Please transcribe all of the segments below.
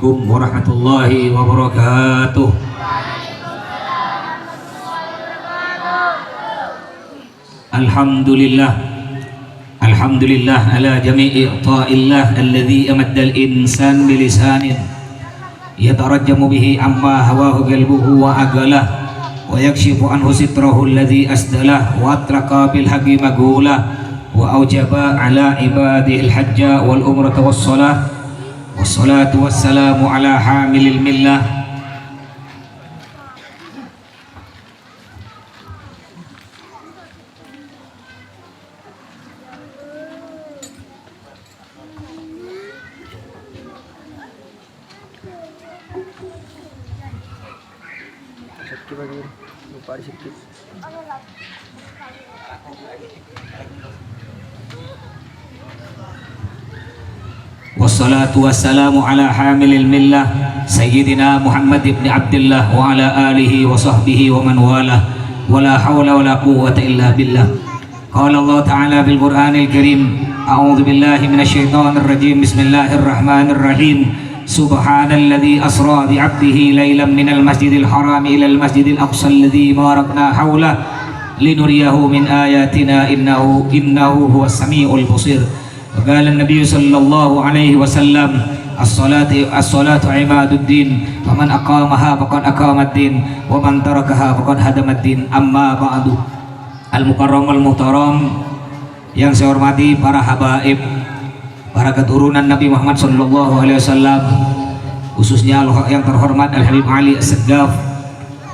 Assalamualaikum warahmatullahi wabarakatuh. Alhamdulillah, alhamdulillah ala jami'i ta'illah alladhi amadda al-insan bilisanin yatarajjamu bihi amma hawahu qalbuhu wa agalah wa yakshifu anhu sitrahu alladhi asdalah wa atraka bil haqqi magulah wa aujaba ala ibadihi al-hajja wal umrata was salah wassalatu wassalamu ala hamilil millah wassalatu wassalamu ala hamilil millah sayyidina Muhammad ibn Abdullah wa ala alihi wa sahbihi wa man walah wa la hawla wa la quwwata illa billah. Qala Allah ta'ala bil Qur'anil Karim, a'udzu billahi minasy syaithanir rajim, bismillahir rahim. Subhanalladzi asra bi 'abdihi lailan minal masjidil haram ilal masjidil aqsa alladzi barakna haulahu linuriyahu min ayatina innahu huwas samiul basir. وقال النبي صلى الله عليه وسلم الصلاة عماد الدين فمن أقامها فقد أقام الدين ومن تركها فقد هدم الدين. Amma ba'du. Al-Mukarram al-Muhtaram, yang saya hormati para habaib, para keturunan Nabi Muhammad sallallahu alaihi wasallam, khususnya yang terhormat Al-Habib Ali As-Saggaf,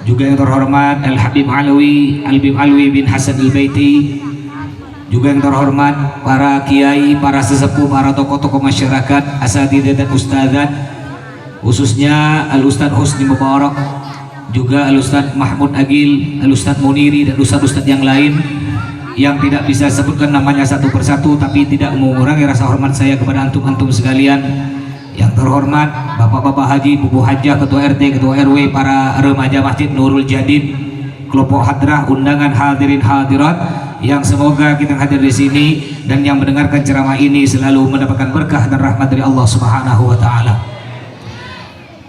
juga yang terhormat Al-Habib Alwi bin Hasan Al-Baiti, juga yang terhormat para kiai, para sesepuh, para tokoh-tokoh masyarakat, asatidzah dan ustadzat, khususnya Al-Ustadz Husni Mubarak, juga Al-Ustadz Mahmud Agil, Al-Ustadz Muniri, dan ustadz-ustadz yang lain yang tidak bisa sebutkan namanya satu persatu, tapi tidak mengurangi rasa hormat saya kepada antum-antum sekalian. Yang terhormat Bapak-Bapak Haji, Bubu Hajah, Ketua RT, Ketua RW, para remaja Masjid Nurul Jadid, kelompok hadrah, undangan hadirin hadirat, yang semoga kita hadir di sini dan yang mendengarkan ceramah ini selalu mendapatkan berkah dan rahmat dari Allah Subhanahu wa taala.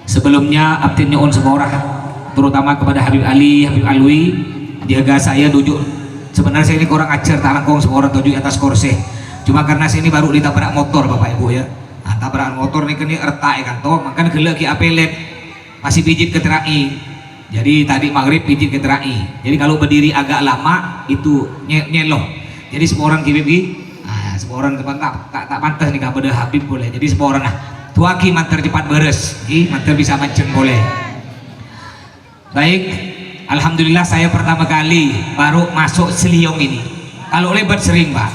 Sebelumnya abdi nyuwun seborah terutama kepada Habib Alwi, jaga saya duduk. Sebenarnya saya ini kurang ajar talangkong seorang tujuh atas kursi. Cuma karena sini baru ditabrak motor Bapak Ibu ya. Nah, tabrakan motor nih kini ertai kan toh, makan gelek ki apelet masih pijit keterai. Jadi tadi maghrib pijit keterai. Jadi kalau berdiri agak lama itu nyeloh. Jadi semua orang kibibi, semua orang tak pantas nih kepada Habib boleh. Jadi semua orang tuaki mantar cepat beres, mantar bisa mancing boleh. Baik, alhamdulillah saya pertama kali baru masuk Seliong ini. Kalau lebat sering Pak,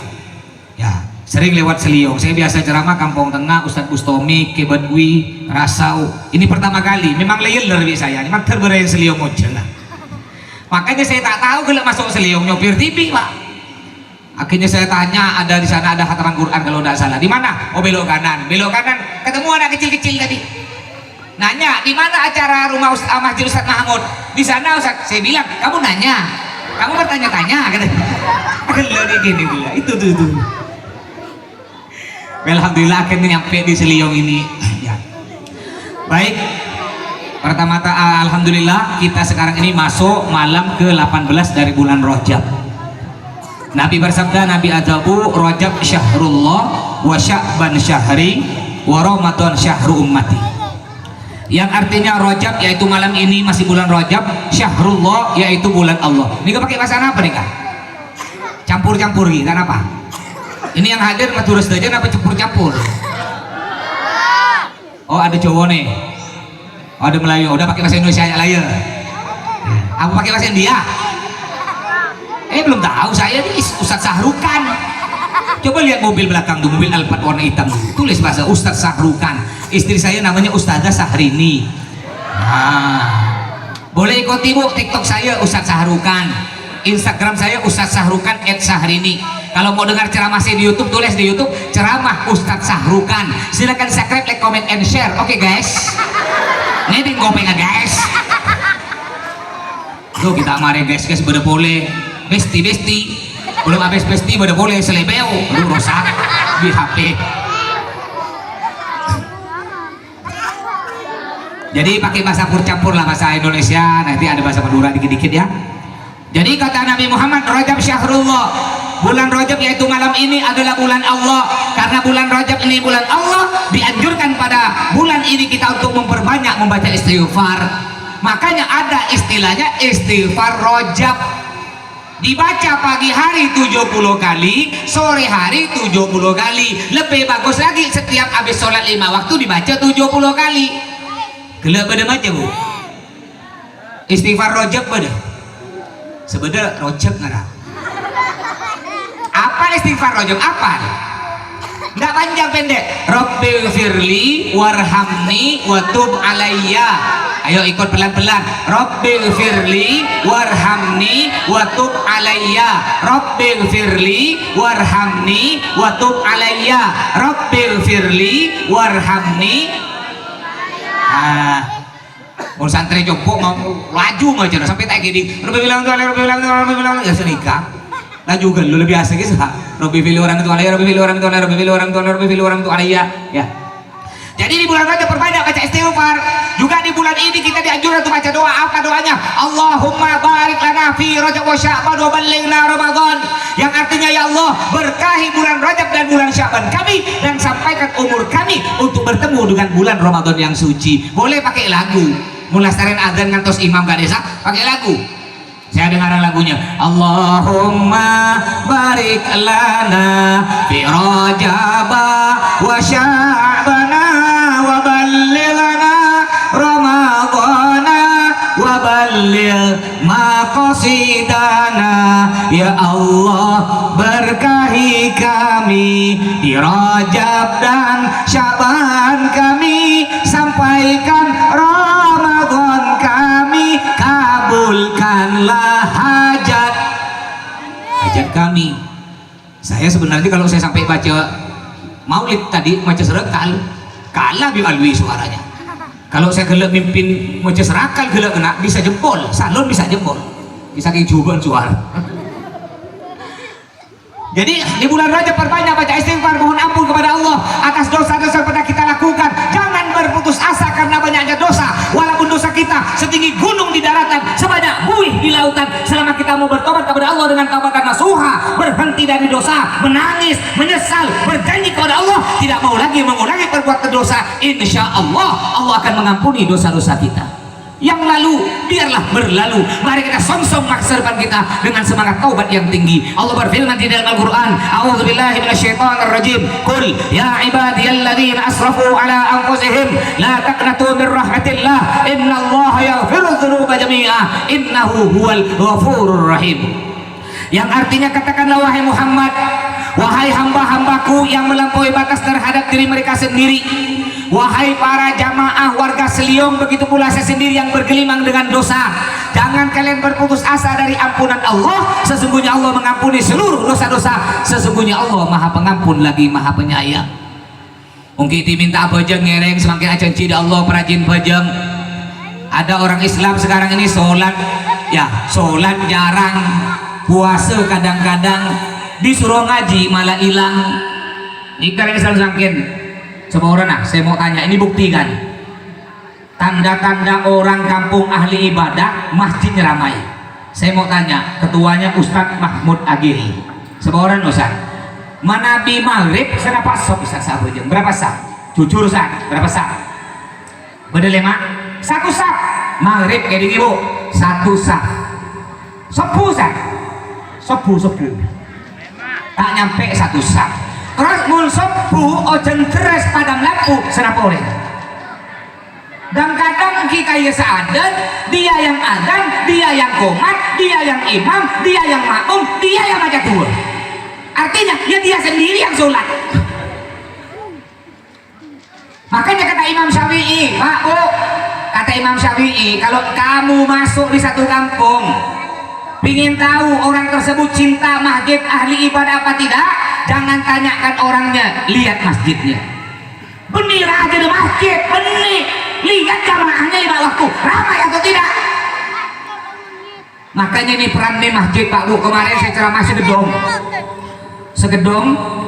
ya sering lewat Seliong. Saya biasa ceramah Kampung Tengah, Ustadz Bustomi, Kebadwi, Rasau. Ini pertama kali, memang layar dari saya. Ini mantar berain Seliong aja lah. Makanya saya tak tahu kalau masuk Seliong nyopir TV Pak. Akhirnya saya tanya, ada di sana ada khataman Quran kalau tidak salah. Di mana? Oh belok kanan, ketemu anak kecil-kecil tadi. Nanya, di mana acara rumah Masjid Ustadz Mahmud? Di sana Ustadz. Saya bilang, kamu nanya, kamu bertanya-tanya. Itu tuh. Alhamdulillah akhirnya nyampe di Seliong ini. Ya. Baik, pertama-tama alhamdulillah kita sekarang ini masuk malam ke-18 dari bulan Rajab. Nabi bersabda, Nabi adabu Rajab syahrullah wa sya'ban syahri wa ramadan syahru ummati. Yang artinya Rajab yaitu malam ini masih bulan Rajab, syahrullah yaitu bulan Allah. Ini pakai bahasa apa nih Kak? Campur-campur gitu kan apa? Ini yang hadir maturus saja apa campur-campur? Oh ada Jawa nih, oh, ada Melayu, udah pakai bahasa Indonesia ya lah ya. Aku pakai bahasa India. Belum tahu saya ini Ustadz Sahrukan. Coba lihat mobil belakang tuh, mobil Alphard warna hitam, tulis bahasa Ustadz Sahrukan. Istri saya namanya Ustazah Sahrini. Boleh ikuti Bu TikTok saya Ustadz Sahrukan, Instagram saya Ustadz Sahrukan @sahrini. Kalau mau dengar ceramah saya di YouTube, tulis di YouTube ceramah Ustadz Sahrukan. Silakan subscribe, like, comment, and share. Oke guys. Ini di gopeng guys. Tuh kita mari guys pada boleh besti belum habis besti pada boleh selebeo belum rusak di HP. Jadi pakai bahasa campur lah, bahasa Indonesia, nanti ada bahasa Madura dikit-dikit ya. Jadi kata Nabi Muhammad, Rajab syahrullah, bulan Rajab yaitu malam ini adalah bulan Allah. Karena bulan Rajab ini bulan Allah, dianjurkan pada bulan ini kita untuk memperbanyak membaca istighfar. Makanya ada istilahnya istighfar Rajab. Dibaca pagi hari 70 kali, sore hari 70 kali. Lebih bagus lagi setiap habis sholat 5 waktu dibaca 70 kali. Gelap pada macam bu. Istighfar Rajab pada. Sebenarnya Rajab nggak. Apa istighfar Rajab? Apa? Nggak panjang pendek. Rabbil firli warhamni watub alayya. Ayo ikut pelan-pelan. Rabbil firli warhamni watub alayya. Rabbil firli warhamni watub alayya. Rabbil firli warhamni. Mau santri jongkok mau laju aja sampai tak gini. Rabbi bilang ya senikah. Laju kan lu lebih asik sih. Rabbi pilih orang itu alayya, Rabbi pilih orang itu alayya, Rabbi pilih orang itu alayya, Rabbi pilih orang itu alayya. Ya. Jadi di bulan Rajab perbanyak baca istighfar. Juga di bulan ini kita dianjurkan untuk baca doa. Apa doanya? Allahumma barik lana fi Rajab wa Sya'ban wa ballighna Ramadan. Yang artinya ya Allah, berkahi bulan Rajab dan bulan Sya'ban kami dan sampaikan umur kami untuk bertemu dengan bulan Ramadan yang suci. Boleh pakai lagu. Mulastarin adzan ngantos imam gak desa, pakai lagu. Saya dengaran lagunya. Allahumma barik lana fi Rajab wa Sya'ban wa ballighna Ramadana wa balligh maqasidana. Ya Allah, berkahi kami di Rajab dan Sya'ban kami, sampaikan Ramadan kami, kabulkanlah hajat kami. Saya sebenarnya kalau saya sampai baca maulid tadi baca serekal kalah bialwi suaranya. Kalau saya gelap mimpin baca serakal gelap kena bisa jempol, salon bisa jempol, bisa kejuban suara. Jadi di bulan Rajab perbanyak baca istighfar, mohon ampun kepada Allah atas dosa-dosa yang pernah kita lakukan. Jangan berputus asa karena banyaknya dosa. Walaupun dosa kita setinggi gunung di daratan, sebanyak buih di lautan, selama kita mau bertobat kepada Allah dengan taubatan nasuha, berhenti dari dosa, menangis, menyesal, berjanji kepada Allah tidak mau lagi mengulangi perbuatan dosa, insya Allah Allah akan mengampuni dosa-dosa kita. Yang lalu biarlah berlalu. Mari kita song-song masa depan kita dengan semangat taubat yang tinggi. Allah berfirman di dalam Al-Qur'an, a'udzubillahi minasyaitonirrajim. Qul ya ibadiyalladzina asrafu ala anfusihim la taqnatu min rahmatillah innallaha yaghfiru dzunuba jami'a innahu huwal ghafurur rahim. Yang artinya katakanlah wahai Muhammad, wahai hamba-hambaku yang melampaui batas terhadap diri mereka sendiri, wahai para jamaah warga Seliong, begitu pula saya sendiri yang bergelimang dengan dosa, jangan kalian berputus asa dari ampunan Allah. Sesungguhnya Allah mengampuni seluruh dosa-dosa. Sesungguhnya Allah maha pengampun lagi maha penyayang. Mungkin diminta bajeng ngereng semakin aja cida Allah perajin bajeng. Ada orang Islam sekarang ini sholat ya sholat jarang, puasa kadang-kadang, disuruh ngaji malah hilang. Ikan Islam sangkin. Semua orang, saya mau tanya, ini buktikan tanda-tanda orang kampung ahli ibadah masjidnya ramai. Saya mau tanya, ketuanya Ustadz Mahmud Agil. Semua orang Ustadz, manabi maghrib kenapa sok Ustadz sabu jam berapa sah? Jujur Ustadz, berapa sah? Beda lima, satu sah. Maghrib kayak gini bu, satu sah. Sepu Ustadz, sepu. Tak nyampe satu sah. Terus mun sepuh ojen keras padam lampu senapore. Dan kadang kita ya seadan, dia yang adzan, dia yang qomat, dia yang imam, dia yang makmum, dia yang baca dua. Artinya ya dia sendiri yang sholat. Makanya kata Imam Syafi'i, Pak Bu, kata Imam Syafi'i, kalau kamu masuk di satu kampung, ingin tahu orang tersebut cinta masjid ahli ibadah apa tidak, jangan tanyakan orangnya, lihat masjidnya. Benih aja di masjid, benih, lihat jamaahnya lima waktu, ramai atau tidak. Makanya ini peran di masjid Pak Bu. Kemarin saya ceramah segedong,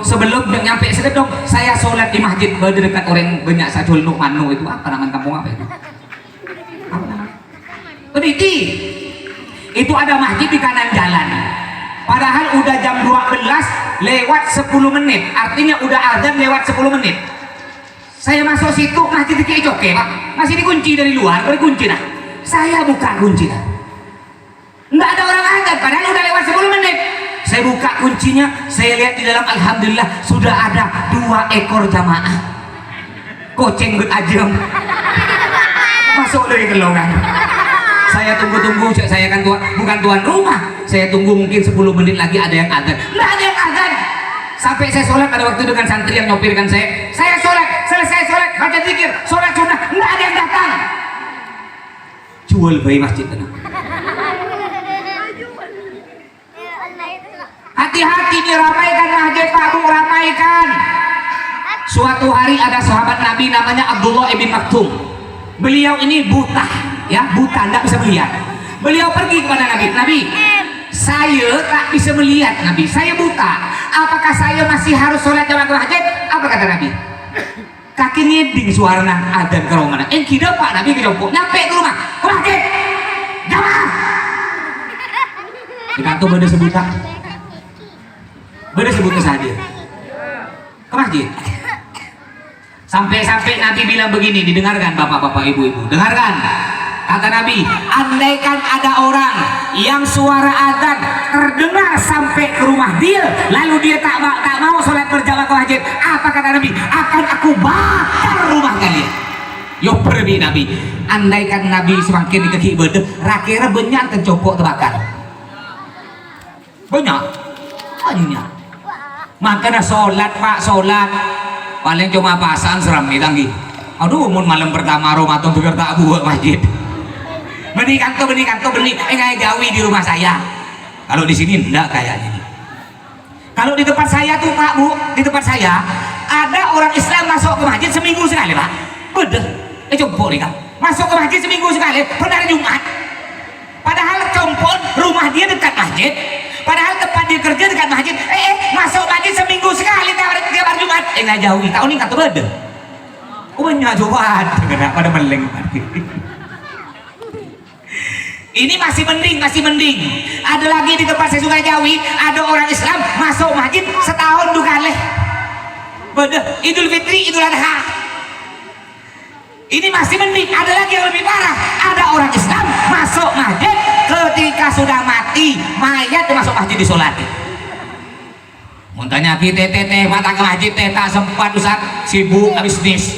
sebelum nyampe segedong saya sholat di masjid dekat orang banyak Sajul Nu'manu itu apa nama kampung apa itu? Peniti. Itu ada masjid di kanan jalan. Padahal udah jam 12 lewat 10 menit. Artinya udah azan lewat 10 menit. Saya masuk situ, masjid kayak coke, Pak. Masih dikunci dari luar, dikunci dah. Saya buka kunci dah. Enggak ada orang azan, padahal udah lewat 10 menit. Saya buka kuncinya, saya lihat di dalam, alhamdulillah sudah ada 2 ekor jamaah. Koceng bet ajem. Masuk dari gelongan. Saya tunggu-tunggu, saya kan bukan tuan rumah. Saya tunggu mungkin 10 menit lagi ada yang azan. Enggak ada yang azan. Sampai saya sholat, ada waktu dengan santri yang nyopirkan saya sholat, selesai sholat, baca zikir, sholat sunnah, enggak ada yang datang. Jual bayi masjid tenang. Hati-hati diramaikan masjid, Pak Bu, ramaikan. Suatu hari ada sahabat Nabi namanya Abdullah ibn Maktum. Beliau ini buta, ya, buta, tidak bisa melihat. Beliau pergi kepada Nabi, Nabi, saya tak bisa melihat, Nabi, saya buta. Apakah saya masih harus sholat jamaah ke masjid? Apa kata Nabi? Kaki ngeding suaranya adzan ke rumah. Kira Pak Nabi kejemput, nyampe ke rumah, ke masjid, jamaah. Di kantor beda sebuta, beda sebutnya saja. Ke masjid. Sampai-sampai Nabi bilang begini, didengarkan bapak-bapak, ibu-ibu, dengarkan. Kata Nabi, andaikan ada orang yang suara azan terdengar sampai ke rumah dia, lalu dia tak mau sholat berjamaah ke masjid, apa kata Nabi? Akan aku bakar rumah kalian. Yo pergi Nabi. Andaikan Nabi semakin di kaki beda, rakira banyak tercopok terbakar. Banyak. Makanya sholat Pak, sholat paling cuma pasang seram nih tanggi. Aduh, mun malam pertama Ramadan tuh tak buat masjid. Benih kantor, kayak gawi di rumah saya. Kalau di sini enggak kayak ini. Kalau di tempat saya tuh Pak Bu, di tempat saya ada orang Islam masuk ke masjid seminggu sekali Pak. Bener, compor nih kan. Masuk ke masjid seminggu sekali, pada hari Jumat. Padahal compor rumah dia dekat masjid. Padahal tempat dia kerja dekat masjid. Masuk masjid seminggu sekali tiap hari Jumat. Nggak jauh, tahun ini kata bener. Banyak Jumat, kenapa pada meleng. Ini masih mending. Ada lagi di tempat saya Sungai Jawi, ada orang Islam masuk masjid setahun 2 kali. Bener, Idul Fitri, Idul Adha. Ini masih mending. Ada lagi yang lebih parah, ada orang Islam masuk masjid ketika sudah mati, mayat masuk masjid disolati. Muntahnya kita teteh mata ke masjid teh tak sempat, Ustaz, sibuk bisnis.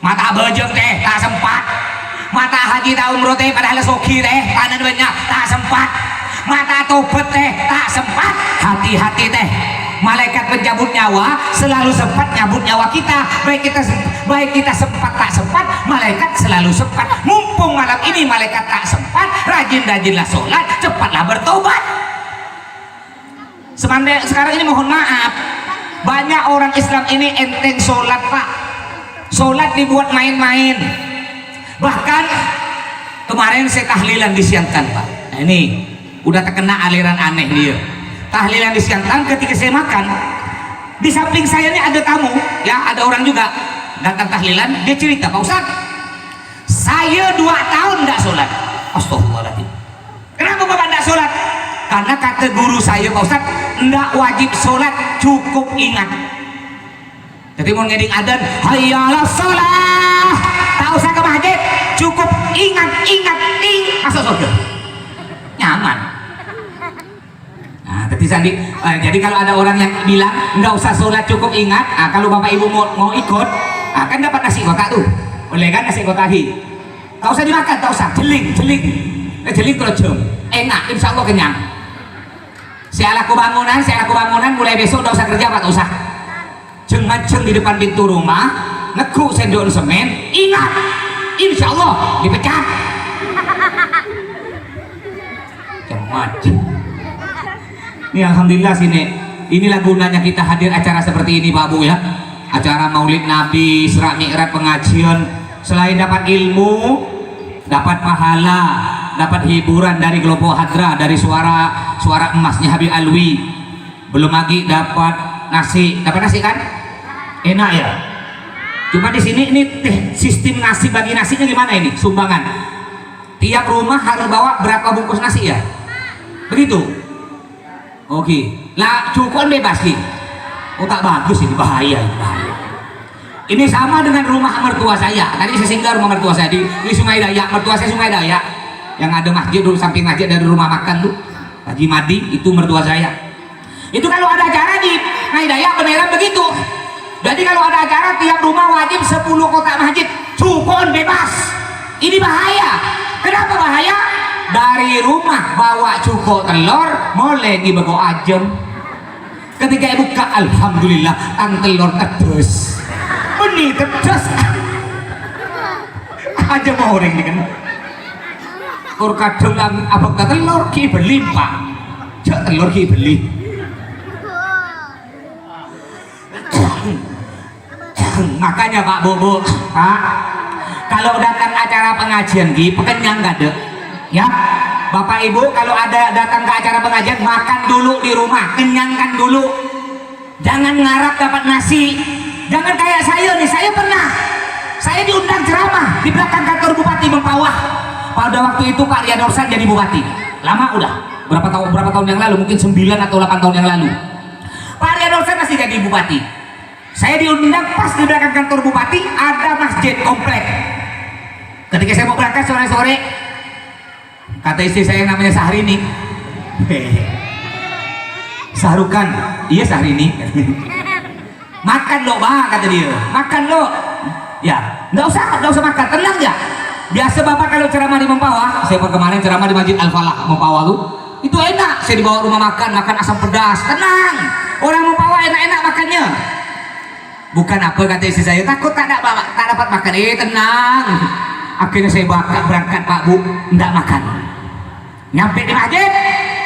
Mata bejeng teh tak sempat. Mata haji tahun umroh teh padahal soki teh tanah banyak tak sempat. Mata tobat teh tak sempat. Hati-hati teh, malaikat pencabut nyawa selalu sempat nyabut nyawa kita. Baik kita sempat tak sempat, malaikat selalu sempat. Mumpung malam ini malaikat tak sempat, rajin-rajinlah sholat, cepatlah bertobat. Sekarang ini mohon maaf, banyak orang Islam ini enteng sholat Pak. Sholat dibuat main-main. Bahkan kemarin saya tahlilan disiangkan Pak. Nah ini udah terkena aliran aneh dia. Tahlilan disiangkan ketika saya makan, di samping saya ini ada tamu, ya, ada orang juga datang tahlilan. Dia cerita, Pak Ustaz, saya 2 tahun tidak sholat. Astagfirullahaladzim. Kenapa Bapak tidak sholat? Karena kata guru saya, Pak Ustaz, tidak wajib sholat, cukup ingat. Jadi mau ngeding adan, hayyalah sholat, tak usah ke masjid, cukup ingat masuk surga, nyaman. Nah, jadi kalau ada orang yang bilang nggak usah sholat cukup ingat, kalau bapak ibu mau ikut, kan dapat nasi kotak tuh, boleh kan nasi kotak hi, tak usah dimakan, tak usah, jeling kerjum, enak, insya Allah kenyang. Saya laku bangunan, mulai besok nggak usah kerja, Pak, tak usah. Ceng di depan pintu rumah, nekuk sendok semen, ingat, insya Allah dipecat. Cemat. Ini alhamdulillah sini. Inilah gunanya kita hadir acara seperti ini Pak Bu ya. Acara Maulid Nabi, Isra Mi'raj, pengajian. Selain dapat ilmu, dapat pahala, dapat hiburan dari kelompok hadra, dari suara emasnya Habib Alwi. Belum lagi dapat nasi kan? Enak ya. Cuma di sini ini sistem nasi, bagi nasinya gimana ini? Sumbangan. tiap rumah harus bawa berapa bungkus nasi ya? Begitu? Oke. Lah cukon bebas nih. Oh tak bagus ini, bahaya ini, bahaya. Ini sama dengan rumah mertua saya. Tadi saya singgah rumah mertua saya di Sungai Dayak. Mertua saya Sungai Dayak. Yang ada masjid dulu, samping masjid dari rumah makan tuh. Haji Madi itu mertua saya. Itu kalau ada acara di Sungai Dayak beneran begitu. Jadi kalau ada acara tiap rumah wajib 10 kotak masjid. Cukon bebas. Ini bahaya. Kenapa bahaya? Dari rumah bawa cuko telur, mulai dibego ajem. Ketika buka, alhamdulillah, tang telur tedes. Benih tedes. Aja mau orang ini kan. Kur kadang abang telur ki beli pak. Cek telur ki beli. Makanya Pak Bobo, Pak, kalau datang acara pengajian ki pekenyang gak ada. Ya, Bapak Ibu kalau ada datang ke acara pengajian makan dulu di rumah, kenyangkan dulu. Jangan ngarap dapat nasi. Jangan kayak saya nih, saya diundang ceramah di belakang kantor Bupati Mempawah. Pada waktu itu Pak Rian Orsan jadi bupati. Lama udah, berapa tahun yang lalu, mungkin 9 atau 8 tahun yang lalu. Pak Rian Orsan masih jadi bupati. Saya diundang pas di belakang kantor bupati ada masjid komplek. Ketika saya mau berangkat sore-sore, kata istri saya yang namanya Sahrini, Sahrukan, iya Sahrini. Makan lo bang, kata dia, makan lo. Ya, nggak usah makan, tenang ya. Biasa bapak kalau ceramah di Mempawah, saya kemarin ceramah di Masjid Al Falah Mempawah lu, itu enak. Saya dibawa rumah makan asam pedas, tenang. Orang Mempawah enak-enak makannya. Bukan apa kata istri saya, takut tak dapat makan. Tenang. Akhirnya saya berangkat Pak Bu, enggak makan. Nyampe di masjid,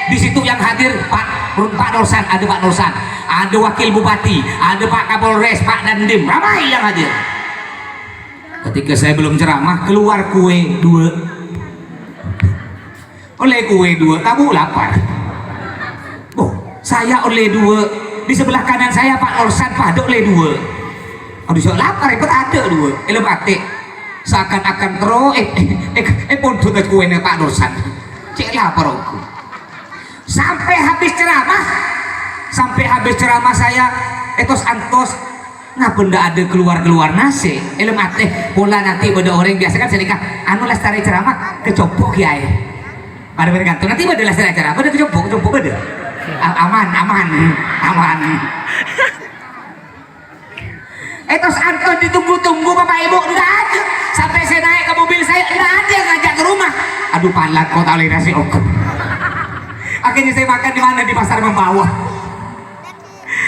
di situ yang hadir Pak Nursan, ada Pak Nursan, ada Wakil Bupati, ada Pak Kapolres, Pak Dandim, ramai yang hadir. Ketika saya belum ceramah, keluar kue 2. Oleh kue 2, kamu lapar. Oh, saya oleh 2. Di sebelah kanan saya Pak Nursan, Pak ada oleh 2. Aduh, saya lapar, ikut ada 2. Elem ate. Seakan-akan terus pondok ke kuenya Pak Nursan. Cek lapar aku. Sampai habis ceramah saya etos antos ngapa ndak ada keluar nasi. Elem ate pola nanti pada orang biasa kan saya nikah anu lestari ceramah kecopok kiai. Pada bergantung nanti pada lestari ceramah pada kecopok pada. Aman. Etos antos ditunggu-tunggu Bapak Ibu enggak ada. Sampai saya naik ke mobil saya enggak ada yang ngajak ke rumah. Aduh palat kok tak boleh nasi oke. Akhirnya saya makan di mana, di pasar Mempawah.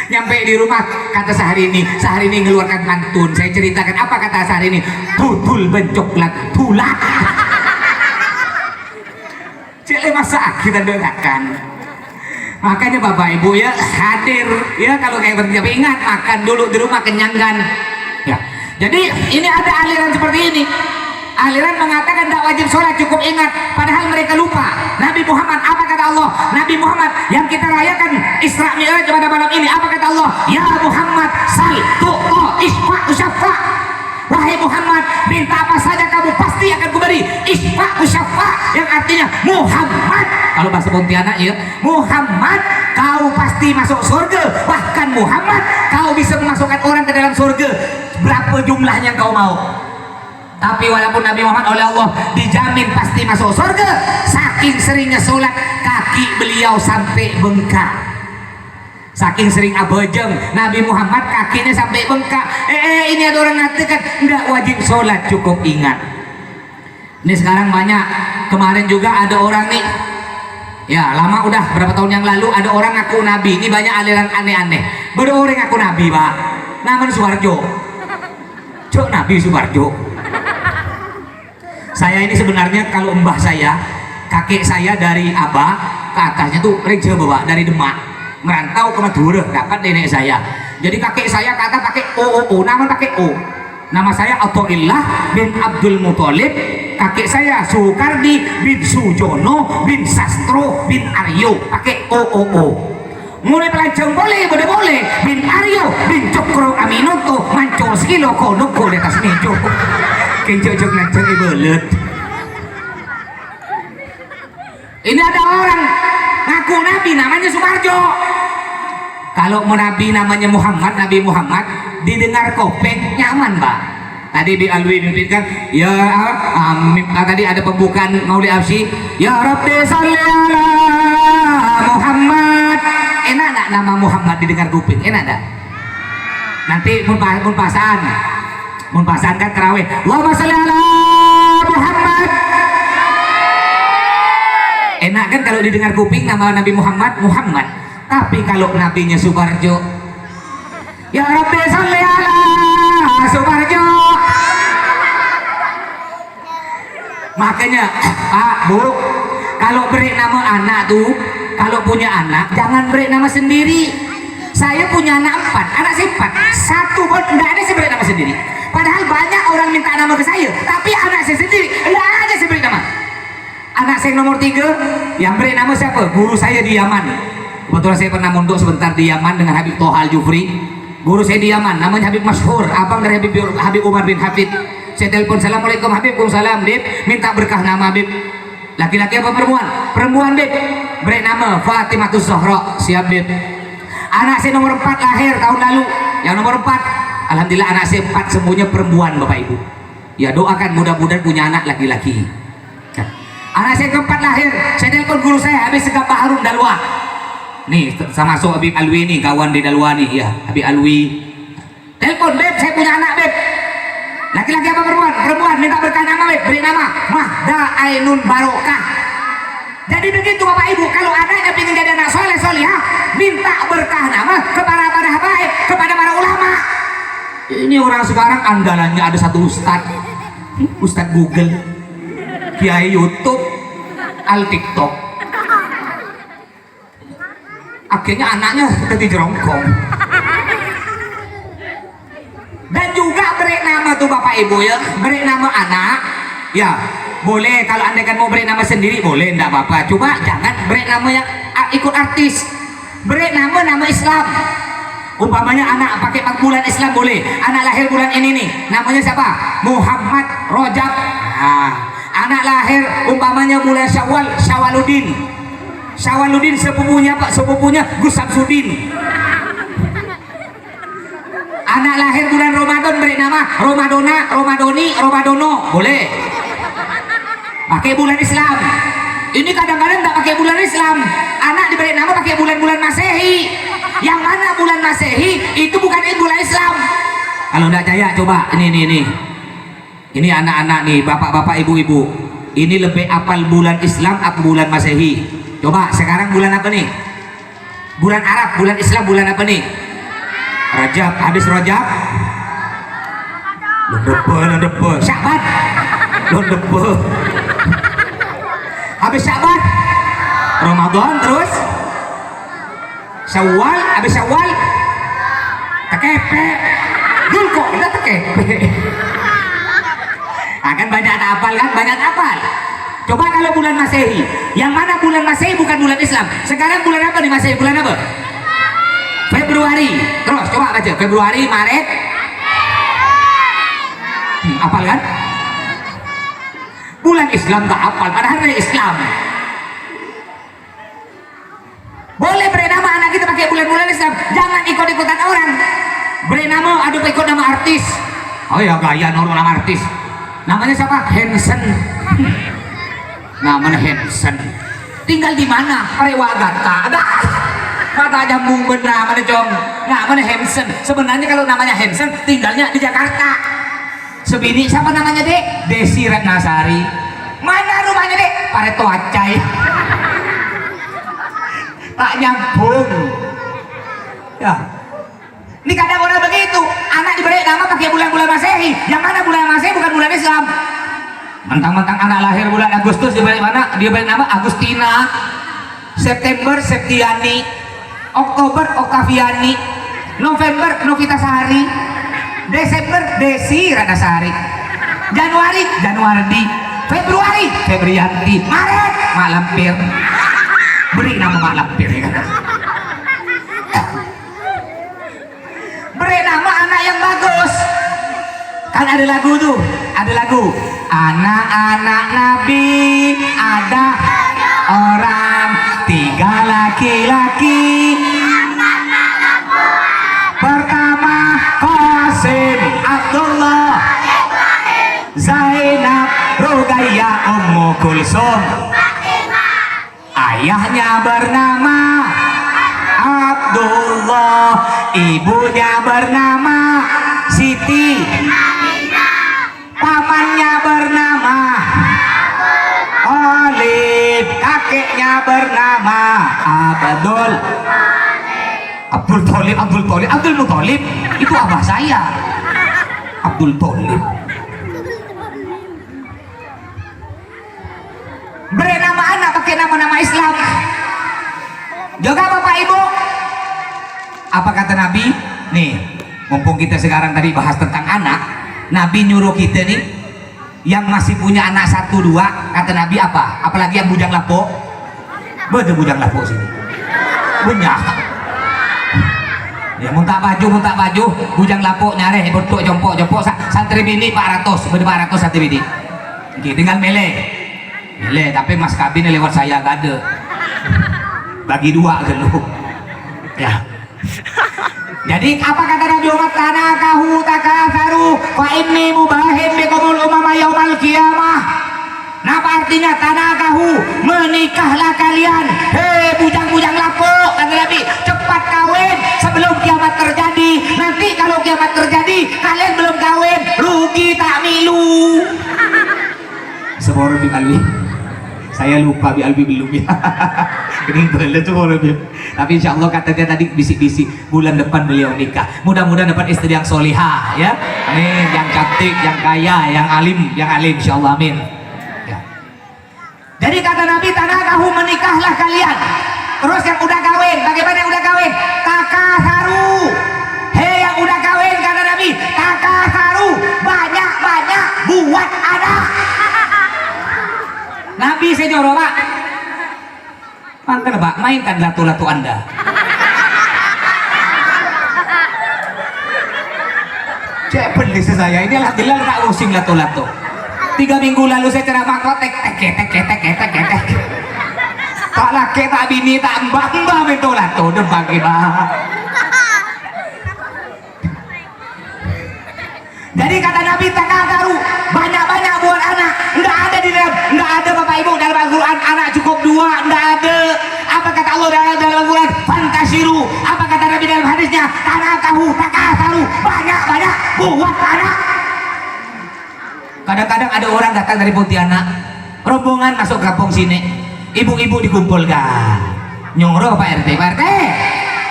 Nyampe di rumah kata Sahrini ngeluarkan pantun. Saya ceritakan apa kata Sahrini, tutul bencoklat tulat. Cile masa kita dengarkan. Makanya Bapak Ibu ya hadir ya kalau kayak berarti ingat makan dulu di rumah kenyangkan. Ya. Jadi ini ada aliran seperti ini. Aliran mengatakan tidak wajib sholat, cukup ingat. Padahal mereka lupa. Nabi Muhammad, apa kata Allah? Nabi Muhammad yang kita rayakan Isra Mi'raj pada malam ini, apa kata Allah? Ya Muhammad, sal, tu'o, isfa, usyafa. Wahai Muhammad, minta apa saja kamu pasti akan kuberi. Isfa, usyafa, yang artinya Muhammad. Kalau bahasa Pontianak ya, Muhammad, kau pasti masuk surga. Bahkan Muhammad, kau bisa memasukkan orang ke dalam surga. Berapa jumlahnya kau mau? Tapi walaupun Nabi Muhammad oleh Allah dijamin pasti masuk surga, saking seringnya sholat kaki beliau sampai bengkak. Saking sering abojeng Nabi Muhammad kakinya sampai bengkak. Ini ada orang mengatakan enggak wajib sholat, cukup ingat. Ini sekarang banyak. Kemarin juga ada orang nih, ya lama udah berapa tahun yang lalu ada orang ngaku Nabi. Ini banyak aliran aneh-aneh. Ada orang ngaku Nabi Pak, namanya Suwarjo. Cok Nabi Suwarjo. Saya ini sebenarnya kalau mbah saya, kakek saya dari Abah ke atasnya tuh Reja bawa dari Demak, merantau ke Madura, dapat nenek saya. Jadi kakek saya ke atas pakai O, nama pakai O. Nama saya Athaillah bin Abdul Muthalib, kakek saya Soekardi bin Sujono bin Sastro bin Aryo, pakai O. Mulai pelancong boleh, bin Aryo bin Cokro Aminoto manco sekilo kodok di atas meja. Kencok-cok lancong ibelet. Ini ada orang ngaku nabi namanya Sumarjo. Kalau mau nabi namanya Muhammad, Nabi Muhammad, didengar kopeng nyaman, Pak. Tadi Bi Alwi mimpinkan, ya tadi ada pembukaan Maulid Absi, ya Rabbi salli ala Muhammad. Enak enggak nama Muhammad didengar kuping? Enak enggak? Nanti mun pasan kan tarawih. Allahumma shalli ala Muhammad. Enak kan kalau didengar kuping nama Nabi Muhammad, Muhammad. Tapi kalau nabinya Subarjo, ya Rabbi shalli ala Subarjo. Makanya Pak, Bu, kalau beri nama anak tuh, kalau punya anak jangan beri nama sendiri. Saya punya anak 4, anak saya 4, satu pun enggak ada saya beri nama sendiri. Padahal banyak orang minta nama ke saya, tapi anak saya sendiri enggak ada saya beri nama. Anak saya nomor 3 yang beri nama siapa? Guru saya di Yaman. Kebetulan saya pernah mondok sebentar di Yaman dengan Habib Toha Al-Jufri. Guru saya di Yaman namanya Habib Masyhur, abang dari Habib Umar bin Hafid. Saya telepon, assalamualaikum Habib, waalaikumsalam Bib, minta berkah nama Bib. Laki-laki apa perempuan? Perempuan Bib. Beri nama Fatimatus Zahra. Siap Bib. Anak saya nomor 4 lahir tahun lalu. Yang nomor 4, alhamdulillah anak saya 4 semuanya perempuan Bapak Ibu. Ya doakan mudah-mudahan punya anak laki-laki. Anak saya keempat lahir, saya telepon guru saya Habib Segap Baharun Dalwa. Nih sama masuk Habib Alwi nih, kawan di Dalwa nih ya, Habib Alwi. Telepon, Beb, saya punya anak Beb. Laki-laki apa perempuan? Perempuan, minta berkah nama Beb, beri nama Mahda Ainun Barokah. Jadi begitu Bapak Ibu, kalau anaknya ingin jadi anak soleh solihah, minta berkah nama kepada para habaib, kepada para ulama. Ini orang sekarang andalannya ada satu Ustadz Google, Kiai YouTube, Al TikTok. Akhirnya anaknya jadi jerongkong. Dan juga beri nama tuh Bapak Ibu ya, beri nama anak ya boleh. Kalau anda kan mau beri nama sendiri boleh, enggak apa-apa, cuma jangan beri nama yang ikut artis. Beri nama Islam. Umpamanya anak pakai bulan Islam boleh, anak lahir bulan ini nih namanya siapa? Muhammad Rojab. Anak lahir umpamanya bulan Syawal, Syawaludin sepupunya Gus Samsudin. Anak lahir bulan Ramadan beri nama Romadono boleh. Pakai bulan Islam. Ini kadang-kadang tidak pakai bulan Islam, anak diberi nama pakai bulan-bulan Masehi. Yang mana bulan Masehi itu bukan bulan Islam. Kalau tidak percaya coba ini anak-anak nih, bapak-bapak, ibu-ibu, ini lebih apal bulan Islam apa bulan Masehi? Coba sekarang bulan apa nih? Bulan Arab, bulan Islam bulan apa nih? Rajab. Habis Rajab Londepe Syaban Londepe. Habis Syaban Ramadan, terus Syawal. Habis Syawal Tekepe Dulko, udah Tekepe. Akan banyak apal kan, banyak apal. Coba kalau bulan Masehi, yang mana bulan Masehi bukan bulan Islam. Sekarang bulan apa nih Masehi? Bulan apa? Februari. Terus coba baca Februari, Maret. Apal kan? Bulan Islam gak apal, padahal dari Islam. Boleh beri nama anak kita pakai bulan-bulan Islam, jangan ikut-ikutan orang. Beri nama, aduh ikut nama artis. Oh ya gaya orang nama artis. Namanya siapa? Hansen. Namanya Hansen. Tinggal di mana? Parewagata. Ada. Mata jambung benar mana cong. Namanya Hansen. Sebenarnya kalau namanya Hansen tinggalnya di Jakarta. Sebini siapa namanya Dek? Desi Ratnasari. Mana rumahnya Dek? Pareto Acai. Tak nyambung. Ya. Ini kadang orang begitu, anak diberi nama pakai bulan-bulan Masehi. Yang mana bulan Masehi bukan bulan Islam. Mentang-mentang anak lahir bulan Agustus diberi mana? Dia beri nama Agustina. September Septiani. Oktober Oktaviani. November Novitasari. Desember Desi Radasari. Januari Januardi. Februari Febrianti. Maret Mak Lampir. Beri nama Mak Lampir ya kan? Beri nama anak yang bagus. Kan ada lagu tuh, ada lagu anak-anak Nabi ada orang, 3 laki-laki. Pertama Qasim, Abdullah, Zainab, Ruqayyah, Ummu Kulsum. Ayahnya bernama Abdullah, ibunya bernama Siti, pamannya bernama Olib, kakeknya bernama Abdul Muthalib. Itu abah saya, Abdul Thalib. Beri nama anak pakai nama-nama Islam. Juga Bapak Ibu, apa kata Nabi? Nih, mumpung kita sekarang tadi bahas tentang anak, Nabi nyuruh kita nih yang masih punya anak 1, 2, kata Nabi apa? Apalagi yang bujang lapuk. Betul bujang lapuk sini. Banyak. Ya muntah baju, bujang lapuk nyare, bentuk jompo santri bini 400, beda 400 santri bini. Oke, tinggal mele, tapi mas kabin lewat saya gak ada. Bagi 2 dulu. Ya. Jadi apa kata Nabi Muhammad? Tanakahu takatharu fa inni mubahim bikumul umama yaumal qiyamah. Apa artinya tanakahu? Menikahlah kalian. Hei bujang-bujang lapuk, kata Nabi, cepat kawin sebelum kiamat terjadi. Nanti kalau kiamat terjadi kalian belum kawin, rugi tak milu. Seboro Bi Alwi. Saya lupa Bi Alwi belum ya. Kening bener tuh orang. Tapi insya Allah kata dia tadi bisik-bisik bulan depan beliau nikah. Mudah-mudahan dapat istri yang solihah ya. Amin. Yang cantik, yang kaya, yang alim insya Allah amin. Ya. Jadi kata Nabi tanakahu menikahlah kalian. Terus yang udah kawin, bagaimana yang udah kawin? Takatharu. Hei yang udah kawin kata Nabi, takatharu, banyak-banyak buat anak. Nabi senyoro Pak. Mangkana Pak, mainkan lato-lato Anda. Cek pelis saya, ini alhamdulillah tak using lato-lato. 3 minggu lalu saya ceramah kok tek. Tak laki, tak bini, tak mbak itu lato, udah bagi Pak. Jadi kata Nabi takatharu, banyak-banyak buat anak. Enggak ada Bapak Ibu dalam Al-Quran anak cukup 2, enggak ada. Apa kata Allah dalam Al-Quran? Fantasiru. Apa kata Nabi dalam hadisnya? Tanakahu takatharu, banyak-banyak buat anak. Kadang-kadang ada orang datang dari Pontianak, rombongan masuk kampung sini, ibu-ibu dikumpulkan, nyuruh Pak RT,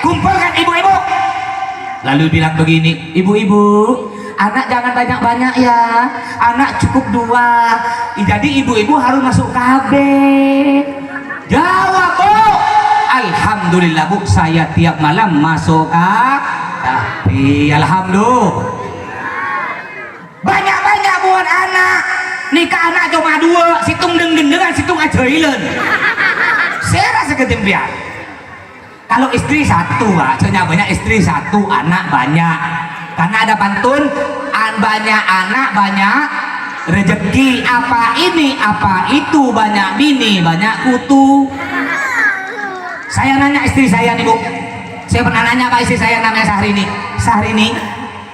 kumpulkan ibu-ibu, lalu bilang begini, ibu-ibu, anak jangan banyak-banyak ya, anak cukup 2. Jadi ibu-ibu harus masuk KB. Jawab Bu, alhamdulillah Bu, saya tiap malam masuk KB. Alhamdulillah. Banyak-banyak buat anak. Nikah anak cuma 2, situng dengan situng ajailan. Saya rasa ketempian. Kalau istri 1 Pak, soalnya banyak istri 1, anak banyak. Karena ada pantun, banyak anak banyak rezeki, apa ini apa itu, banyak bini banyak kutu. Saya nanya istri saya nih Bu, saya pernah nanya Pak istri saya namanya Sahrini,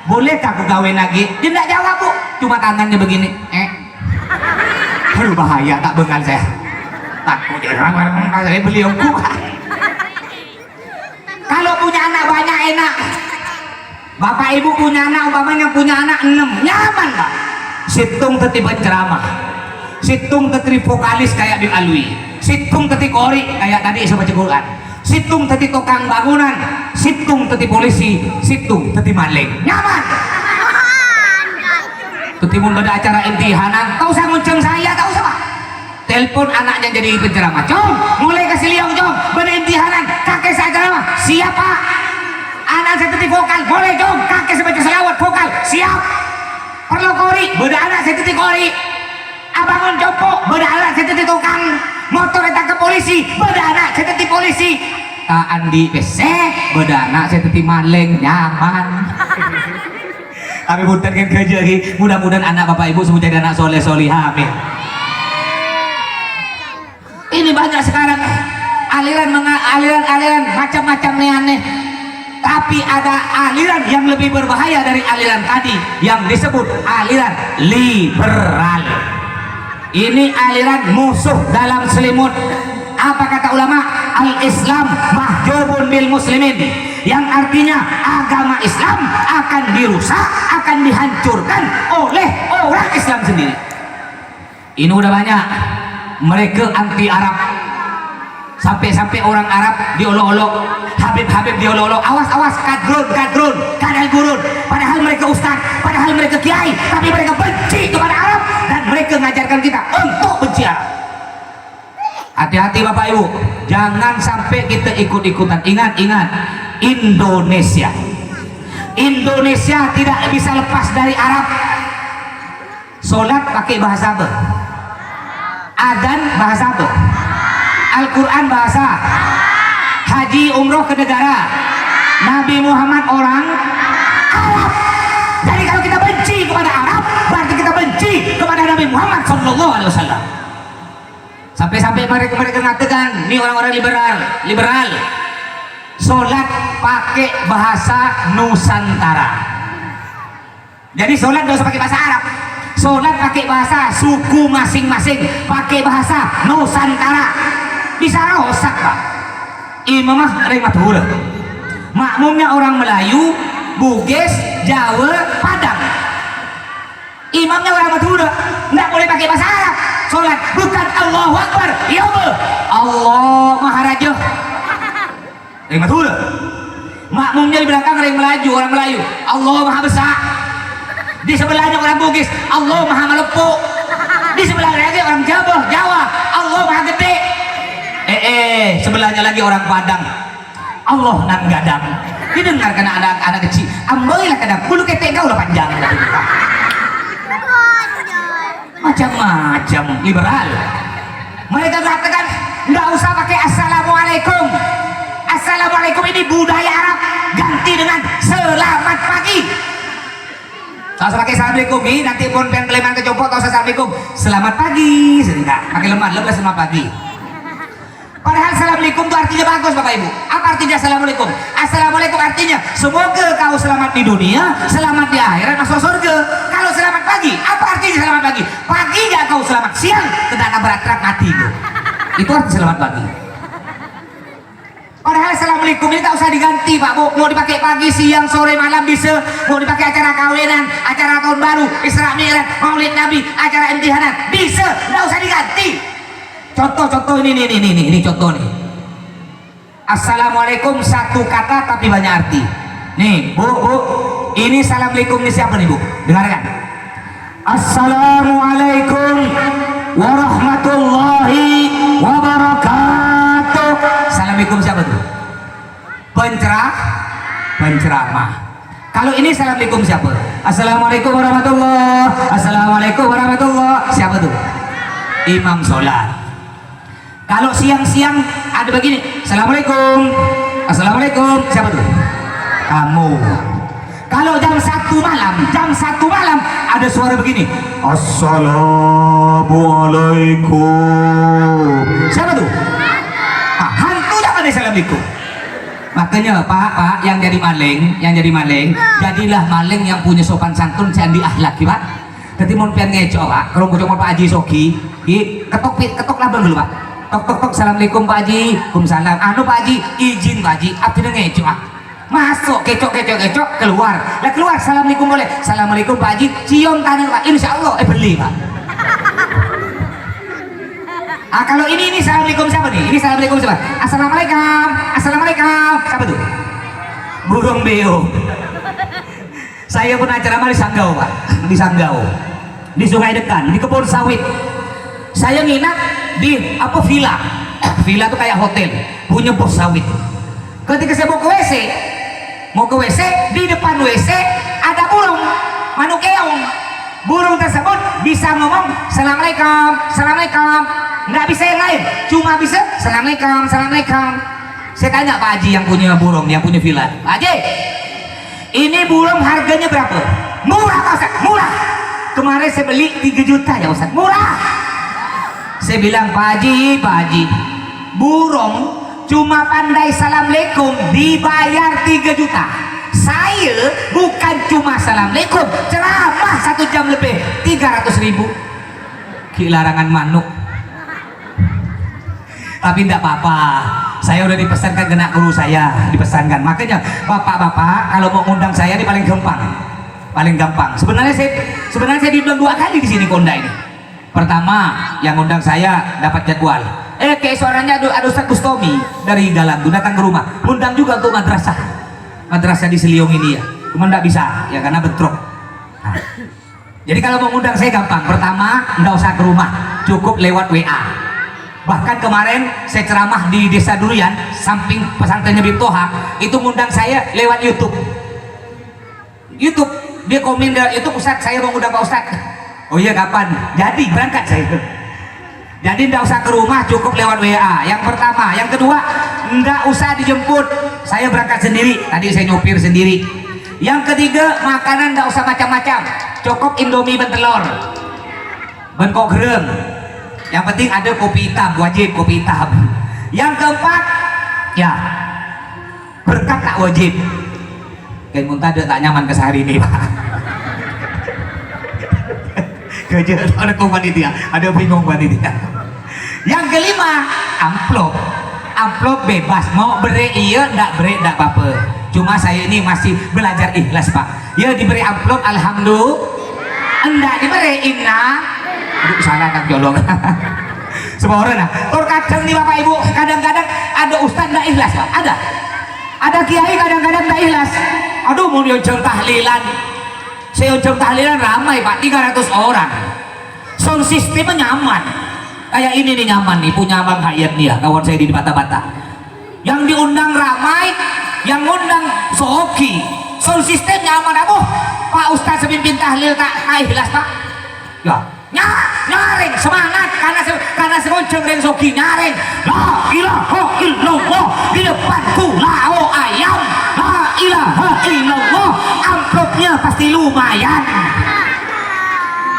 bolehkah aku kawin lagi? Dia tidak jawab Bu, cuma tangannya begini. Aduh bahaya, tak bengal saya, takut saya beliau buka. Kalau punya anak banyak enak. Bapak Ibu punya anak, umpamanya punya anak 6, nyaman Pak. Situng teti penceramah, situng teti vokalis kayak Bim Alwi, situng teti kori kayak tadi saya baca Quran, situng teti tukang bangunan, situng teti polisi, situng teti maling, nyaman. Tetimun pada acara intihanan, tahu saya ngunceng saya, tahu sama. Telepon anaknya jadi penceramah, Jom, mulai kasih liang Jom, pada intihanan, kakek saya ceramah, siapa? Anak saya teti vokal, boleh Jom, kakek saya baca selawat vokal, siap. Perlu kori, beda anak saya teti kori. Abangun jompo, beda anak saya teti tukang motor datang ke polisi, beda anak saya teti polisi. Andi pesek, beda anak saya teti maling, nyaman. Kami punten kan kerja lagi, mudah-mudahan anak Bapak Ibu semua jadi anak soleh solihah, amin. Ini banyak sekarang aliran macam-macam aneh. Tapi ada aliran yang lebih berbahaya dari aliran tadi yang disebut aliran liberal. Ini aliran musuh dalam selimut. Apa kata ulama? Al-Islam mahjubun bil muslimin, yang artinya agama Islam akan dirusak, akan dihancurkan oleh orang Islam sendiri. Ini udah banyak. Mereka anti Arab, sampai orang Arab diolok-olok, Habib diolok-olok, awas kadrun, kadal gurun. Padahal mereka ustaz, padahal mereka kiai, tapi mereka benci kepada Arab, dan mereka mengajarkan kita untuk benci Arab. Hati-hati Bapak Ibu, jangan sampai kita ikut-ikutan. Ingat, Indonesia tidak bisa lepas dari Arab. Sholat pakai bahasa apa? Adzan bahasa apa? Al-Quran bahasa, haji umroh ke negara, Nabi Muhammad orang Arab. Jadi kalau kita benci kepada Arab, berarti kita benci kepada Nabi Muhammad SAW. Sampai-sampai mereka mengatakan, ini orang-orang liberal, sholat pakai bahasa Nusantara. Jadi sholat tidak usah pakai bahasa Arab, sholat pakai bahasa suku masing-masing, pakai bahasa Nusantara. Bisa rusak Pak. Imamah Madura, makmumnya orang Melayu, Bugis, Jawa, Padang. Imamnya orang Madura, nggak boleh pakai bahasa Arab. Sholat bukan Allahu Akbar, ya Allah Maharaja. Orang Madura, makmumnya di belakang orang Melayu, Allah Maha Besar. Di sebelahnya orang Bugis, Allah Maha Melepuh. Di sebelahnya lagi orang Jawa, Allah Maha Gede. Sebelahnya lagi orang Padang, Allah nan gadang. Didengar karena ada anak kecil, amboilah kadang bulu ketek kau lah panjang. Macam-macam liberal. Mereka mengatakan nggak usah pakai assalamualaikum. Assalamualaikum ini budaya Arab, ganti dengan selamat pagi. Kalau pakai assalamualaikum ini nanti pun pengen keleman kecopot atau assalamualaikum selamat pagi, sehingga pakai lemah selamat pagi. Padahal assalamualaikum itu artinya bagus Bapak Ibu. Apa artinya assalamualaikum? Assalamualaikum artinya semoga kau selamat di dunia, selamat di akhirat, masuk surga. Kalau selamat pagi, apa artinya selamat pagi? Pagi gak kau selamat, siang kena berat mati itu arti selamat pagi. Padahal assalamualaikum ini tak usah diganti Pak Bu. Mau dipakai pagi, siang, sore, malam bisa. Mau dipakai acara kawinan, acara tahun baru, Isra Mi'raj, Maulid Nabi, acara imtihanan, bisa. Tidak usah diganti. Contoh ini contoh nih. Assalamualaikum satu kata tapi banyak arti. Nih Bu, ini assalamualaikum ini siapa nih Bu? Dengarkan. Assalamualaikum warahmatullahi wabarakatuh. Assalamualaikum siapa tuh? Penceramah. Kalau ini assalamualaikum siapa? Assalamualaikum warahmatullahi. Assalamualaikum warahmatullahi. Siapa tuh? Imam sholat. Kalau siang-siang ada begini, assalamualaikum, assalamualaikum, siapa tuh? Kamu. Kalau jam 1 malam ada suara begini, assalamualaikum, siapa tuh? Hantu jangan assalamualaikum. Makanya Pak yang jadi maling, jadilah maling yang punya sopan santun, candi akhlak, Pak. Jadi mau pengen ngecok Pak, kalau mau Pak Haji Soki, ketok labang dulu Pak. Tok, assalamualaikum Pak Haji. Waalaikumsalam. Pak Haji, izin Pak Haji. Abdi ngecok ah. Masuk kecok keluar. Lah keluar assalamualaikum boleh. Assalamualaikum Pak Haji. Cium tangan Pak. Insyaallah beli Pak. Kalau ini assalamualaikum siapa nih? Ini assalamualaikum siapa? Assalamualaikum. Siapa tuh? Burung beo. Saya pernah ceramah di Sanggau Pak. Di Sanggau. Di Sungai Dekan, di kebun sawit. Saya nginap di villa itu kayak hotel punya bos sawit. Ketika saya mau ke WC di depan WC ada burung manukeong. Burung tersebut bisa ngomong assalamualaikum, nggak bisa yang lain, cuma bisa assalamualaikum. Saya tanya Pak Haji yang punya burung, yang punya villa, Pak Haji ini burung harganya berapa? Murah Pak Ustaz, murah. Kemarin saya beli 3 juta ya Ustaz, murah. Saya bilang, Pak Haji, burung cuma pandai assalamualaikum dibayar 3 juta. Saya bukan cuma assalamualaikum, ceramah 1 jam lebih 300.000. Larangan manuk. Tapi tidak apa-apa, saya udah dipesankan kena guru saya, dipesankan. Makanya bapak-bapak kalau mau ngundang saya ini paling gampang. Sebenarnya saya diundang 2 kali di sini Konda ini. Pertama yang ngundang saya dapat jadwal. Kayak suaranya ada Ustaz Bustomi dari Galang tuh datang ke rumah. Ngundang juga untuk madrasah di Seliong ini ya. Cuma nggak bisa ya karena bentrok. Nah, jadi kalau mau ngundang saya gampang. Pertama nggak usah ke rumah, cukup lewat WA. Bahkan kemarin saya ceramah di Desa Durian samping pesantrennya Bitoha, itu ngundang saya lewat YouTube. Dia komen di YouTube, Ustaz saya mau ngundang Pak Ustaz. Oh iya kapan? Jadi berangkat saya. Jadi nggak usah ke rumah, cukup lewat WA. Yang pertama, yang kedua nggak usah dijemput, saya berangkat sendiri. Tadi saya nyopir sendiri. Yang ketiga, makanan nggak usah macam-macam, cukup Indomie bentelor, bengkok gerem. Yang penting ada kopi hitam, wajib kopi hitam. Yang keempat, ya berkat tak wajib. Kayak muntah tak nyaman ke sehari ini Pak. Kerja ada panitia, ada bingung panitia. Yang kelima, amplop bebas, mau beri iya, ndak beri ndak apa-apa. Cuma saya ini masih belajar ikhlas Pak. Ya diberi amplop, alhamdulillah. Enggak diberi inna. Aduh salah tak jolong. Semua orang nah. Terkadang nih Bapak Ibu, kadang-kadang ada ustaz ndak ikhlas Pak. Ada kiai kadang-kadang ndak ikhlas. Aduh mau diuncang tahlilan. Saya ucap tahlilan ramai Pak, 300 orang. Sound sistemnya nyaman. Kayak ini nih nyaman nih, punya Abang Hayat nih ya, kawan saya di Bata-Bata. Yang diundang ramai, yang ngundang soki. Sound system nyaman apa? Pak Ustaz semimpin tahlil tak ikhlas Pak. Ya, nyaring semangat karena semuncul dan soki nyaring. La ilaha illallah di depanku lao ayam. La ilaha illallah, amplopnya pasti lumayan.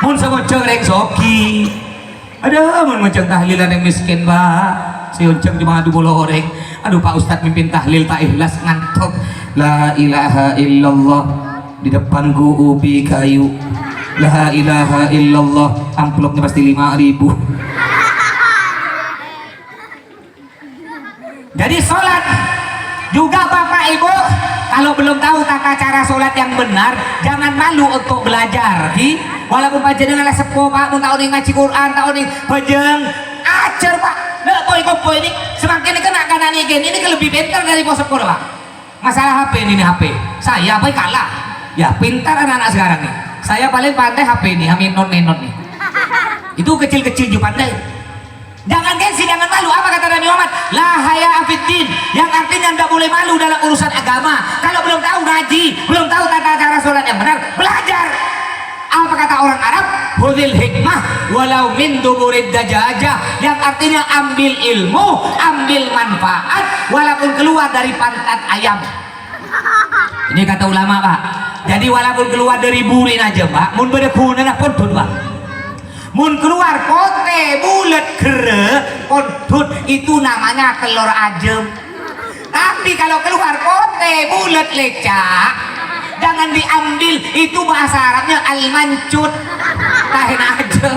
Mun semuncul dan soki. Ada mun macam tahlilan yang miskin Pak. Si unceng cuma adu bola oreng. Aduh Pak Ustaz mimpin tahlil tak ikhlas ngantuk. La ilaha illallah di depanku ubi kayu. La ilaha illallah, amplopnya pasti 5.000. Jadi sholat juga Bapak Ibu, kalau belum tahu tata cara sholat yang benar, jangan malu untuk belajar. Walaupun panjenengan sepuh Pak, mau tahu nih ngaji Quran, tahu nih pejeng, ajar Pak. Nggak boy ini semakin kena kanan ini lebih pintar dari bos sekolah Pak. Masalah HP ini HP, saya apa kalah? Ya pintar anak-anak sekarang nih. Saya paling pandai HP ini, hamin non nih. Itu kecil-kecil juga pandai. Jangan gengsi, jangan malu. Apa kata Nabi Muhammad? La haya afiddin, yang artinya tidak boleh malu dalam urusan agama. Kalau belum tahu ngaji, belum tahu tata cara sholat yang benar, belajar. Apa kata orang Arab? Hudil hikmah walau min duburid dajajah, yang artinya ambil ilmu, ambil manfaat walaupun keluar dari pantat ayam. Ini kata ulama Pak. Jadi walaupun keluar dari burin aja Pak, mun berekunan pontut Pak. Mun keluar pote bulat kere pontut, itu namanya telur ajam. Tapi kalau keluar pote bulat lecak, jangan diambil, itu bahasa Arabnya al-mancut. Tahin aja.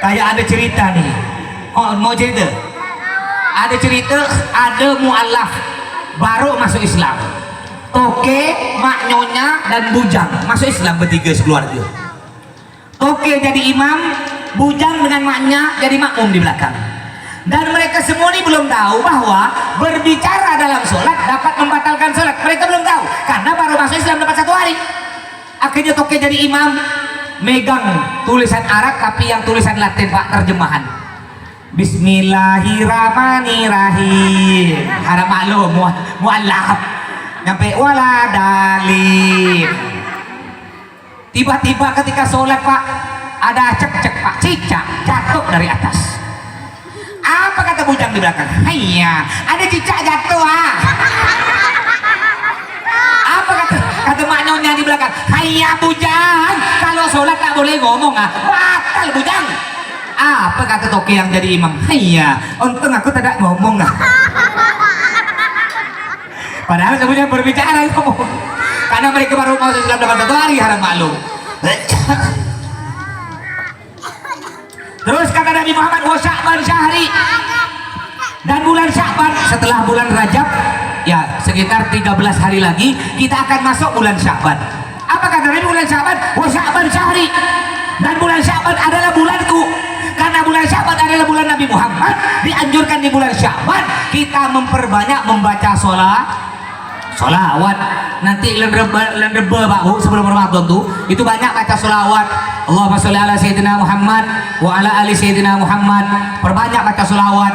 Kayak ada cerita nih. Oh, mau cerita? Ada cerita, ada mu'alaf baru masuk Islam. Toke, mak nyonya, dan bujang masuk Islam bertiga sekeluarga. Toke jadi imam, bujang dengan maknya jadi makmum di belakang. Dan mereka semua ini belum tahu bahwa berbicara dalam sholat dapat membatalkan sholat. Mereka belum tahu karena baru masuk Islam dapat 1 hari. Akhirnya Toke jadi imam, megang tulisan Arab tapi yang tulisan Latin Pak, terjemahan. Bismillahirrahmanirrahim. Harap maklum mu'alaf. Nyampe wala dalim. Tiba-tiba ketika sholat Pak, ada cek Pak, cicak jatuh dari atas. Apa kata bujang di belakang? Hayya, ada cicak jatuh Apa kata maknyonya di belakang? Hayya bujang, kalau sholat tak boleh ngomong batal Bicara bujang. Apa kata toke yang jadi imam? Iya, untung aku tidak ngomong. Padahal sebenarnya berbicara ngomong. Karena mereka baru masuk Islam dapat 1 hari haram maklum. Terus kata Nabi Muhammad, wa Sya'ban syahri, dan bulan Sya'ban setelah bulan Rajab ya sekitar 13 hari lagi kita akan masuk bulan Sya'ban. Apa kata Nabi? Bulan Sya'ban, wa Sya'ban syahri, dan bulan Sya'ban adalah bulanku. Karena bulan Sya'ban adalah bulan Nabi Muhammad, dianjurkan di bulan Sya'ban kita memperbanyak membaca solawat. Nanti lendeba Pak Bu sebelum Ramadan tuh itu banyak baca solawat. Allahumma sholli ala sayyidina Muhammad wa ala ali sayyidina Muhammad. Perbanyak baca solawat.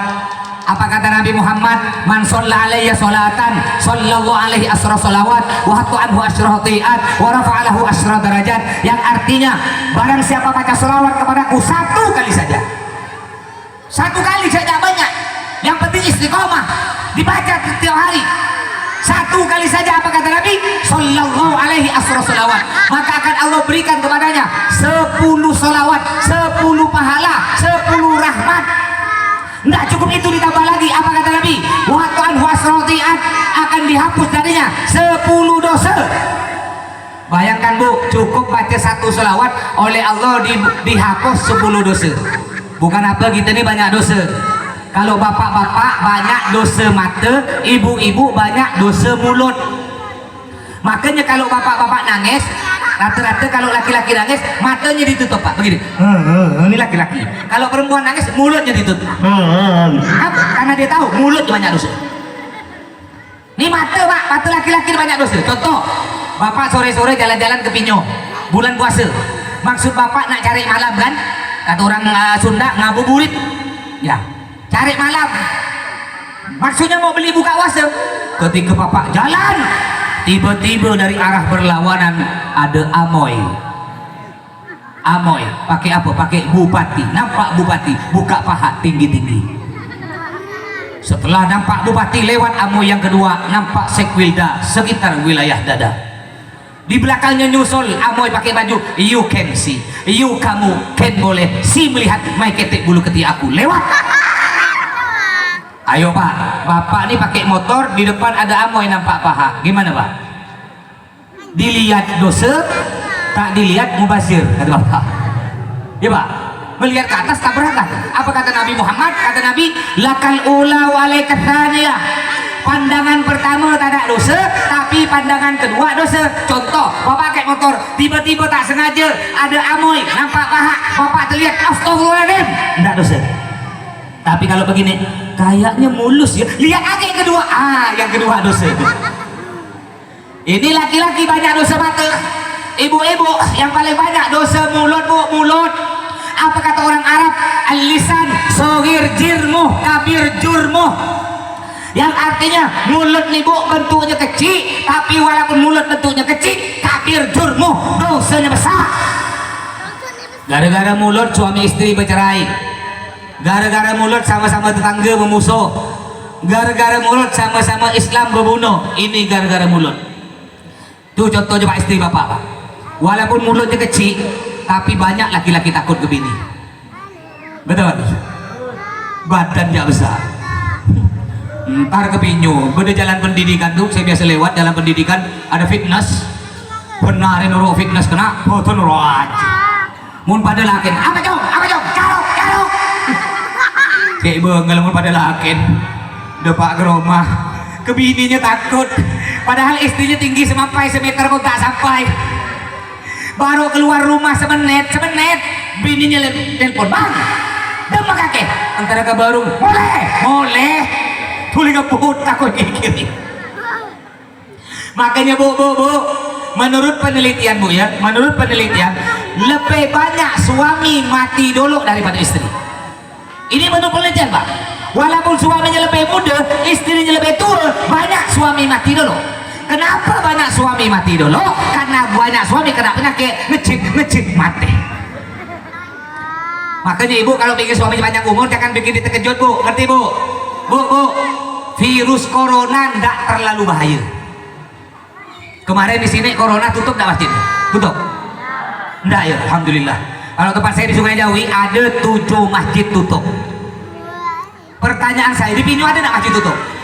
Apa kata Nabi Muhammad? Man shalla alayya sholatan sallallahu alaihi asra sholawat wa hatta anhu asra hatiat wa rafa'alahu asra darajat. Yang artinya barang siapa baca solawat kepadaku 1 kali saja, 1 kali saja, banyak, yang penting istiqomah dibaca setiap hari 1 kali saja. Apa kata Nabi? Sallallahu alaihi asra sholawat, maka akan Allah berikan kepadanya 10 sholawat, 10 pahala, 10 rahmat. Nggak cukup itu, ditambah lagi. Apa kata Nabi? Wahatuan huasrotiat, akan dihapus darinya 10 dosa. Bayangkan Bu, cukup baca 1 sholawat oleh Allah dihapus 10 dosa. Bukan apa kita ini banyak dosa. Kalau bapak-bapak banyak dosa mata, ibu-ibu banyak dosa mulut. Makanya kalau bapak-bapak nangis, rata-rata kalau laki-laki nangis matanya ditutup Pak, begini. Ini laki-laki. Kalau perempuan nangis mulutnya ditutup. Apa? Karena dia tahu mulutnya banyak dosa. Ini mata Pak, mata laki-laki banyak dosa. Contoh, bapak sore-sore jalan-jalan ke Pinyo, bulan puasa. Maksud bapak nak cari malam kan? Kata orang Sunda ngabuburit. Ya, cari malam. Maksudnya mau beli buka puasa. Ketika bapak jalan, tiba-tiba dari arah berlawanan ada Amoy. Pakai apa? Pakai bupati. Nampak bupati buka paha tinggi-tinggi. Setelah nampak bupati lewat Amoy yang kedua, nampak Sekwilda sekitar wilayah dada. Di belakangnya nyusul Amoy pakai baju you can see, you kamu can boleh si melihat mai ketek bulu ketiak aku lewat. Ayo Pak, bapak ini pakai motor, di depan ada Amoy nampak paha, gimana Pak? Dilihat dosa, tak dilihat mubazir, kata bapak. Ya Pak, melihat ke atas tak berangkat. Apa kata Nabi Muhammad? Kata Nabi, lakal ula walaikat thaniyah. Pandangan pertama tak ada dosa, tapi pandangan kedua dosa. Contoh, bapak pakai motor, tiba-tiba tak sengaja ada Amoy nampak paha, bapak terlihat astagfirullahaladzim, tidak dosa. Tapi kalau begini, kayaknya mulus ya, lihat aja yang kedua, yang kedua dosa. Ini laki-laki banyak dosa mata, ibu-ibu yang paling banyak dosa mulut Bu, mulut. Apa kata orang Arab? Al-lisan soghir jirmuh kabir jurmuh, yang artinya mulut nih Bu bentuknya kecil, tapi walaupun mulut bentuknya kecil, kabir jurmuh, dosanya besar. Gara-gara mulut suami istri bercerai, gara-gara mulut sama-sama tetangga memusuh, gara-gara mulut sama-sama Islam berbunuh. Ini gara-gara mulut. Tuh contoh coba istri bapak Pak, walaupun mulutnya kecil tapi banyak laki-laki takut ke bini. Betul? Badannya besar. Ntar ke Pinyo, beda jalan pendidikan tuh saya biasa lewat jalan pendidikan, ada fitness, benarin orang fitness kena boton roaj. Mun pada lakin, apa jom, carok. Kayak bengal mun pada lakin, depak ke rumah, ke bininya takut. Padahal istrinya tinggi semampai semeter pun tak sampai. Baru keluar rumah semenit, bininya telepon, bang, demak kakek, antara ke baru, boleh. Boleh ngebut takut gigi. Makanya Bu, menurut penelitian Bu ya, menurut penelitian lebih banyak suami mati dulu daripada istri. Ini menurut penelitian Pak. Walaupun suaminya lebih muda, istrinya lebih tua, banyak suami mati dulu. Kenapa banyak suami mati dulu? Karena banyak suami kena penyakit ngecit mati. Makanya Ibu kalau bikin suami panjang umur jangan bikin dia terkejut Bu, ngerti Bu? Bu, virus corona tidak terlalu bahaya. Kemarin di sini corona tutup tidak masjid? Tutup? Tidak ya, alhamdulillah. Kalau tempat saya di Sungai Jawi ada 7 masjid tutup. Pertanyaan saya, di Pinyu ada nggak masjid tutup?